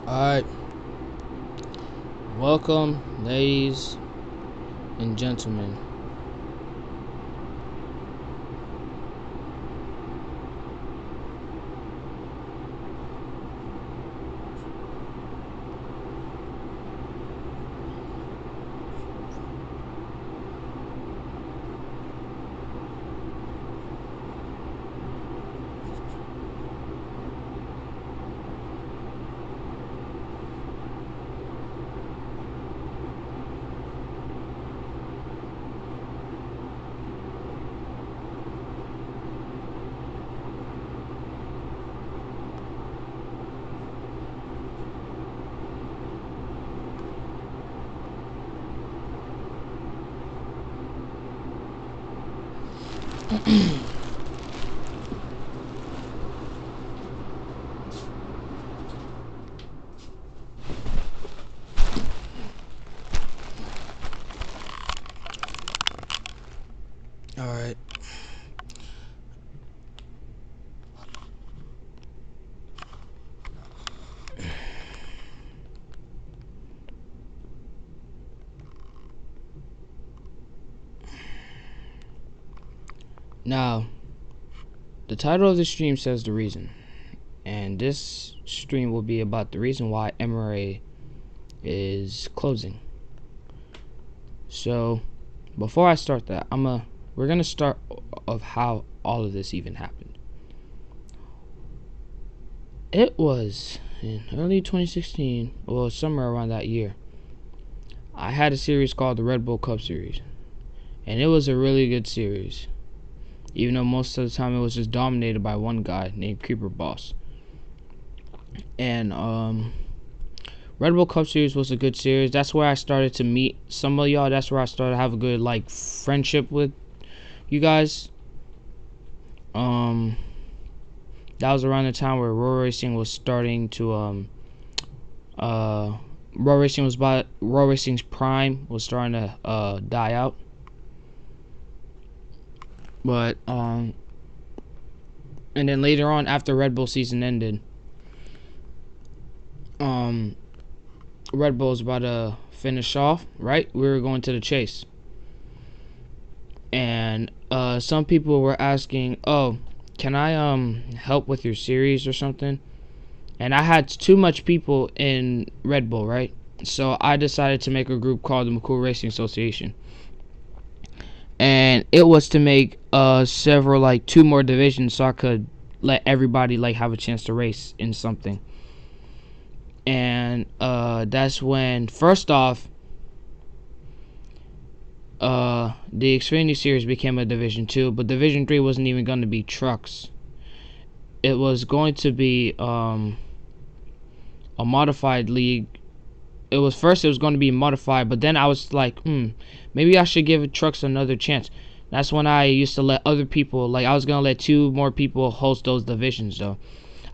Alright, welcome, ladies and gentlemen. Alright. Now, the title of the stream says the reason. And this stream will be about the reason why MRA is closing. So, before I start that, we're gonna start of how all of this even happened. It was in early 2016, well, somewhere around that year. I had a series called the Red Bull Cup Series, and it was a really good series. Even though most of the time it was just dominated by one guy named Creeper Boss. And Red Bull Cup Series was a good series. That's where I started to meet some of y'all. That's where I started to have a good friendship with you guys. That was around the time where Road Racing was starting to Road Racing's prime was starting to die out. But and then later on, after Red Bull season ended, Red Bull was about to finish off, right? We were going to the chase, and some people were asking, "Oh, can I help with your series or something?" And I had too much people in Red Bull, right? So I decided to make a group called the McCool Racing Association. And it was to make several two more divisions so I could let everybody have a chance to race in something. And that's when, first off, the Xfinity Series became a Division 2, but Division 3 wasn't even going to be trucks. It was going to be a modified league. It was going to be modified, but then I was like, maybe I should give trucks another chance. That's when I used to let other people, I was going to let 2 more people host those divisions, though.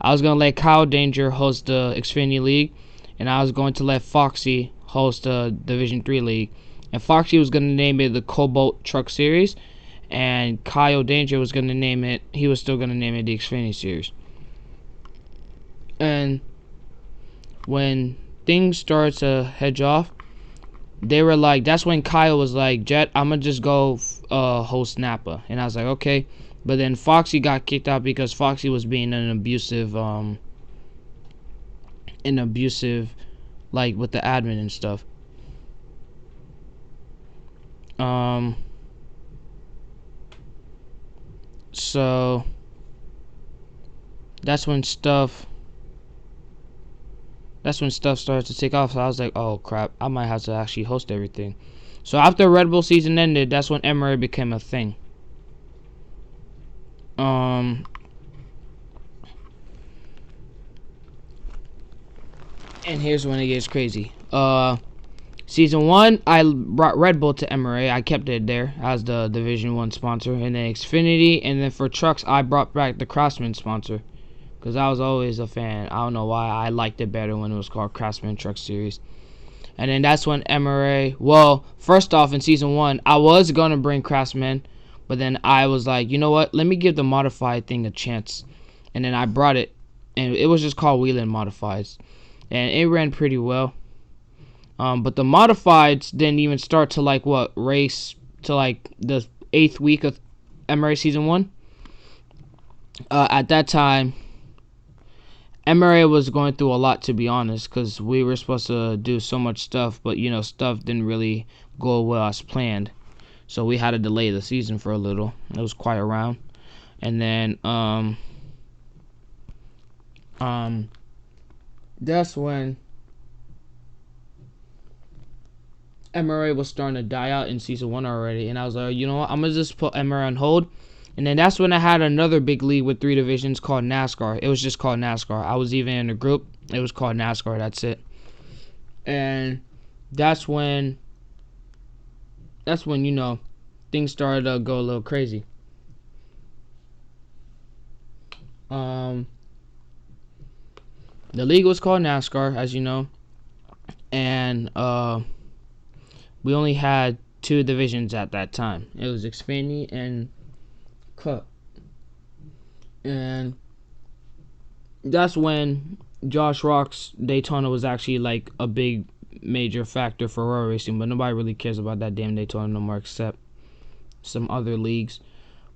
I was going to let Kyle Danger host the Xfinity League, and I was going to let Foxy host the Division 3 League. And Foxy was going to name it the Cobalt Truck Series, and Kyle Danger was going to name it, he was still going to name it the Xfinity Series. And when things started to hedge off, they were that's when Kyle was like, Jet, I'm going to just go host Napa. And I was like, okay. But then Foxy got kicked out because Foxy was being an abusive with the admin and stuff. So that's when stuff started to take off. So I was like, oh crap, I might have to actually host everything. So after Red Bull season ended, that's when MRA became a thing. And here's when it gets crazy. Season 1, I brought Red Bull to MRA. I kept it there as the Division 1 sponsor. And then Xfinity. And then for trucks, I brought back the Craftsman sponsor. Because I was always a fan. I don't know why. I liked it better when it was called Craftsman Truck Series. And then that's when MRA... Well, first off, in Season 1, I was going to bring Craftsman. But then I was like, you know what? Let me give the modified thing a chance. And then I brought it. And it was just called Wheeling Modifieds. and it ran pretty well. But the modifieds didn't even start to like race to like the 8th week of MRA season 1. At that time, MRA was going through a lot, to be honest, because we were supposed to do so much stuff, but stuff didn't really go well as planned, so we had to delay the season for a little. It was quite around, and then that's when MRA was starting to die out in season 1 already, and I was like, you know what, I'm gonna just put MRA on hold. And then that's when I had another big league with 3 divisions called NASCAR. It was just called NASCAR. I was even in a group. It was called NASCAR. That's it. And that's when things started to go a little crazy. The league was called NASCAR, as you know, and we only had 2 divisions at that time. It was Xfinity and Cup. And that's when Josh Rock's Daytona was actually like a big major factor for road racing, but nobody really cares about that damn Daytona no more except some other leagues.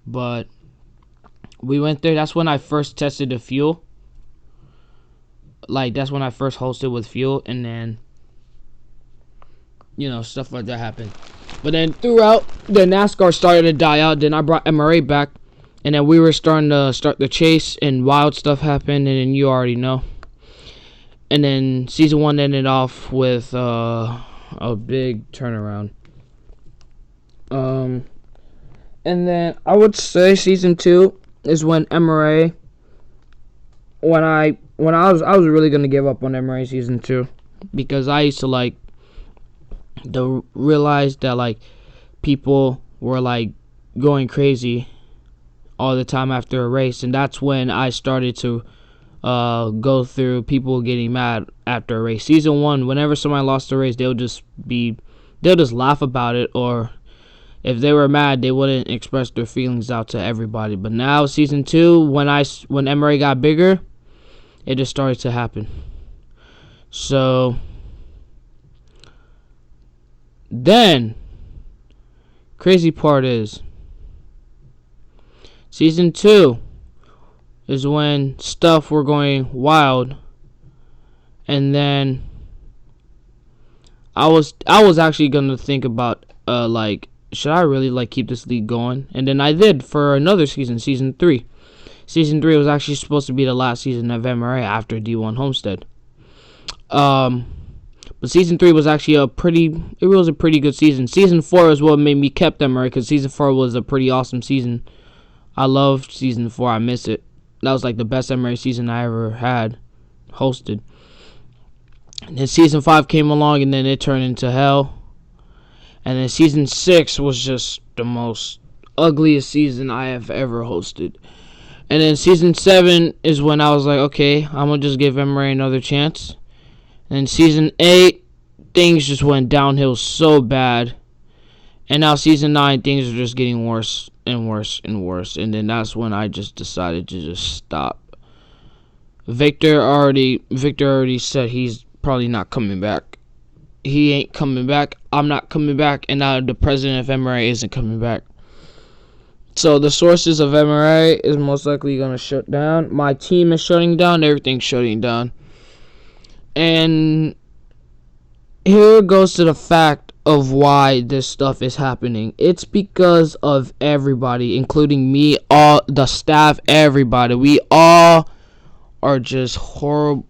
But we went there. That's when I first tested the fuel. Like, that's when I first hosted with fuel, and then stuff like that happened. But then throughout, the NASCAR started to die out. Then I brought MRA back, and then we were starting to start the chase, and wild stuff happened, and then you already know. And then season 1 ended off with a big turnaround. And then I would say season 2 is when MRA. When I was really gonna give up on MRA season 2, because I used to realize that people were going crazy all the time after a race, and that's when I started to go through people getting mad after a race. Season 1, whenever somebody lost a race, they'll just laugh about it, or if they were mad, they wouldn't express their feelings out to everybody. But now season 2, when MRA got bigger, it just started to happen. So then, crazy part is, season 2 is when stuff were going wild, and then I was actually gonna think about should I really keep this league going? And then I did for another season, season 3. Season 3 was actually supposed to be the last season of MRA after D1 Homestead. But season 3 was actually a pretty good season. Season 4 is what made me kept MRA, because season 4 was a pretty awesome season. I loved season 4. I miss it. That was the best MRA season I ever had hosted. And then season 5 came along, and then it turned into hell. And then season 6 was just the most ugliest season I have ever hosted. And then season 7 is when I was like, okay, I'm going to just give MRA another chance. And season 8, things just went downhill so bad. And now season 9, things are just getting worse and worse and worse. And then that's when I just decided to just stop. Victor already said he's probably not coming back. He ain't coming back. I'm not coming back. And now the president of MRA isn't coming back. So the sources of MRA is most likely going to shut down. My team is shutting down. Everything's shutting down. And here goes to the fact of why this stuff is happening. It's because of everybody, including me, all the staff, everybody. We all are just horrible.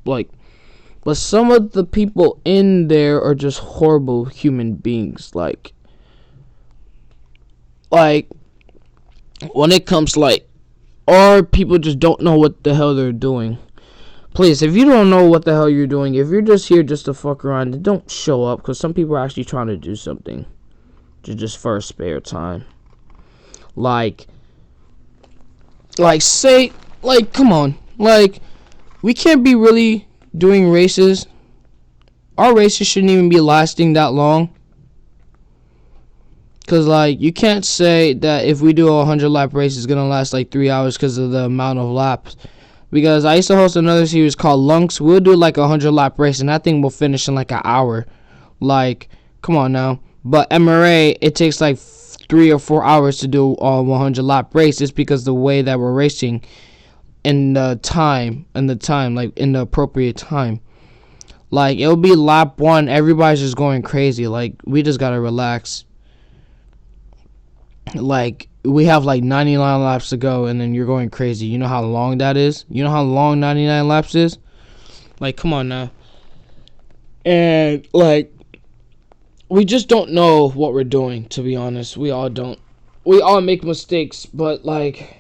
But some of the people in there are just horrible human beings. When it comes to or people just don't know what the hell they're doing. Please, if you don't know what the hell you're doing, if you're just here just to fuck around, then don't show up, because some people are actually trying to do something just for a spare time. Come on. We can't be really doing races. Our races shouldn't even be lasting that long. Because, you can't say that if we do a 100 lap race, it's going to last 3 hours because of the amount of laps. because I used to host another series called Lunks. We'll do like a 100 lap race, and that thing will finish in like an hour. Like, come on now. But MRA, it takes like 3 or 4 hours to do a 100 lap race. It's because the way that we're racing in the time, like in the appropriate time. Like, it'll be lap 1, everybody's just going crazy. Like, we just gotta relax. Like, we have like 99 laps to go, and then you're going crazy. You know how long that is? You know how long 99 laps is? Like, come on now. And, like, we just don't know what we're doing, to be honest. We all don't. We all make mistakes, but, like,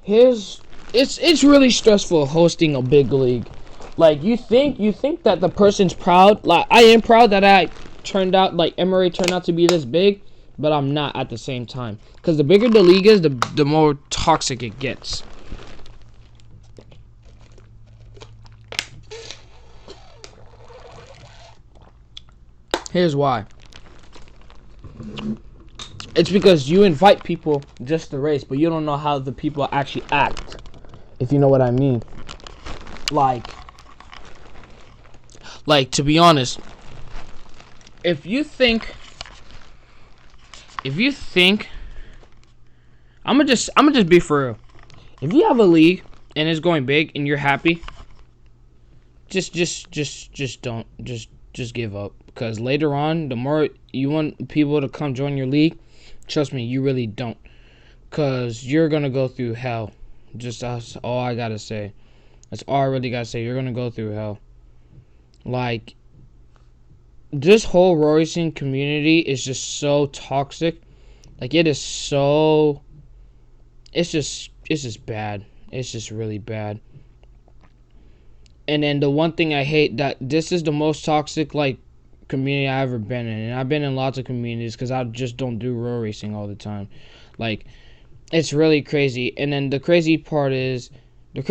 it's really stressful hosting a big league. Like, you think that the person's proud. Like, I am proud that I turned out, like, MRA turned out to be this big, but I'm not at the same time. Because the bigger the league is, the more toxic it gets. Here's why. It's because you invite people just to race, but you don't know how the people actually act, if you know what I mean. Like, to be honest, if you think I'm gonna just be for real. If you have a league and it's going big and you're happy, just don't give up, because later on, the more you want people to come join your league, trust me, you really don't, because you're gonna go through hell. Just that's all I gotta say. That's all I really gotta say. You're gonna go through hell. Like, this whole road racing community is just so toxic. Like, it is so. It's just bad. It's just really bad. And then the one thing I hate, that this is the most toxic, like, community I've ever been in. And I've been in lots of communities because I just don't do road racing all the time. Like, it's really crazy. And then the crazy part is you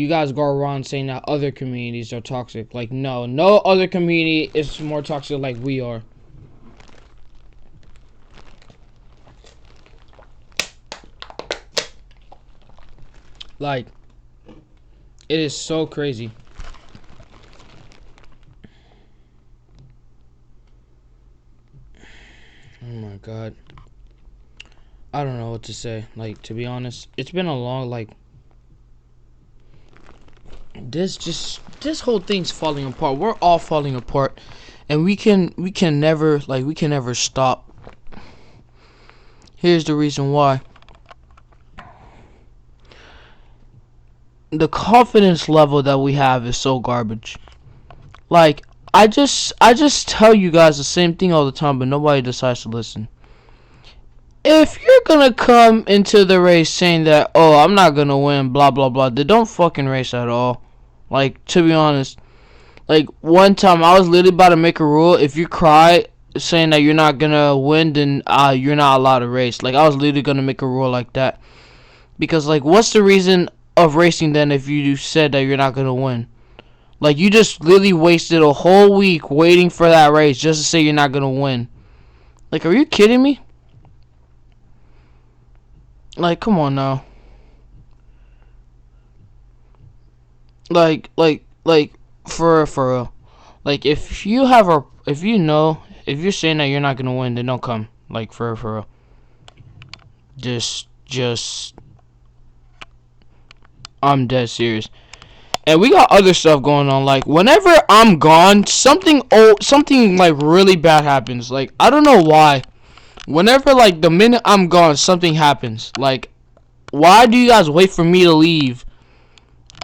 guys go around saying that other communities are toxic. Like, no other community is more toxic like we are. Like, it is so crazy. Oh my god. I don't know what to say. Like, to be honest, it's been a long, like, this whole thing's falling apart. We're all falling apart, and we can never stop. Here's the reason why. The confidence level that we have is so garbage. Like, I just tell you guys the same thing all the time, but nobody decides to listen. If you're gonna come into the race saying that, oh, I'm not gonna win, blah blah blah, then don't fucking race at all. Like, to be honest, like, one time I was literally about to make a rule: if you cry saying that you're not gonna win, then you're not allowed to race. Like, I was literally gonna make a rule like that, because, like, what's the reason of racing then if you said that you're not gonna win? Like, you just literally wasted a whole week waiting for that race just to say you're not gonna win. Like, are you kidding me? Like, come on now. Like, for real. Like, if you're saying that you're not gonna win, then don't come. Like, for real. Just, I'm dead serious. And we got other stuff going on. Like, whenever I'm gone, something like really bad happens. Like, I don't know why. Whenever, like, the minute I'm gone, something happens. Like, why do you guys wait for me to leave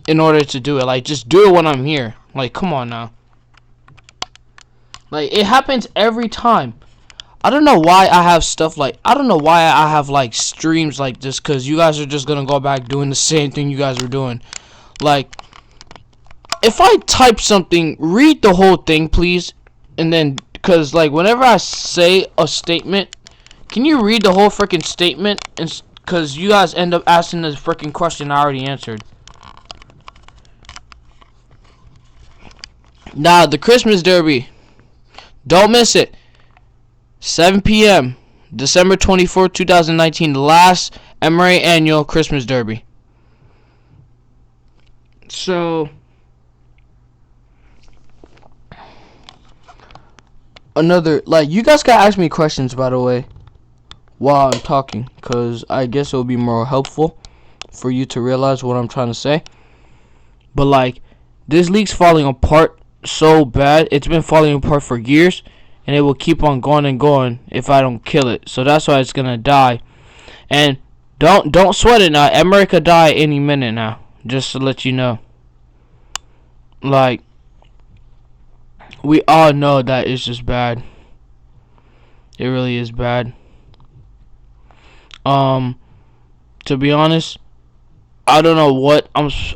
in order to do it? Like, just do it when I'm here. Like, come on now. Like, it happens every time. I don't know why I have stuff like, I don't know why I have, like, streams like this, because you guys are just gonna go back doing the same thing you guys were doing. Like, if I type something, read the whole thing, please. And then, because, like, whenever I say a statement, can you read the whole freaking statement? Because you guys end up asking the freaking question I already answered. Nah, the Christmas Derby. Don't miss it. 7 p.m. December 24th, 2019, the last Emory Annual Christmas Derby. So, you guys gotta ask me questions, by the way, while I'm talking, because I guess it will be more helpful for you to realize what I'm trying to say. But, this league's falling apart so bad. It's been falling apart for years, and it will keep on going and going if I don't kill it. So that's why it's gonna die. And don't sweat it now. Emory could die any minute now. Just to let you know. We all know that it's just bad. It really is bad. To be honest, I don't know what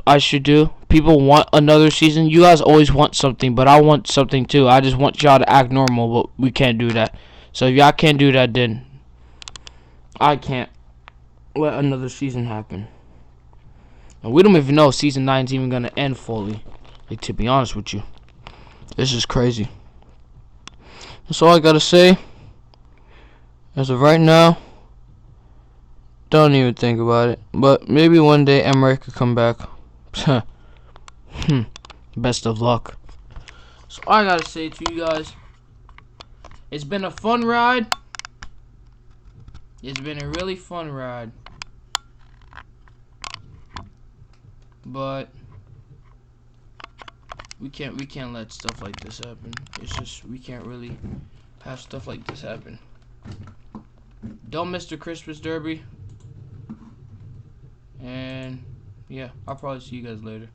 I should do. People want another season. You guys always want something, but I want something too. I just want y'all to act normal, but we can't do that. So if y'all can't do that, then I can't let another season happen. And we don't even know if season 9 is even gonna end fully. To be honest with you, this is crazy. That's all I gotta say. As of right now, don't even think about it. But maybe one day Emory could come back. Best of luck. So all I gotta say to you guys, it's been a fun ride. It's been a really fun ride. But we can't let stuff like this happen. It's just we can't really have stuff like this happen. Don't miss the Christmas Derby. And yeah, I'll probably see you guys later.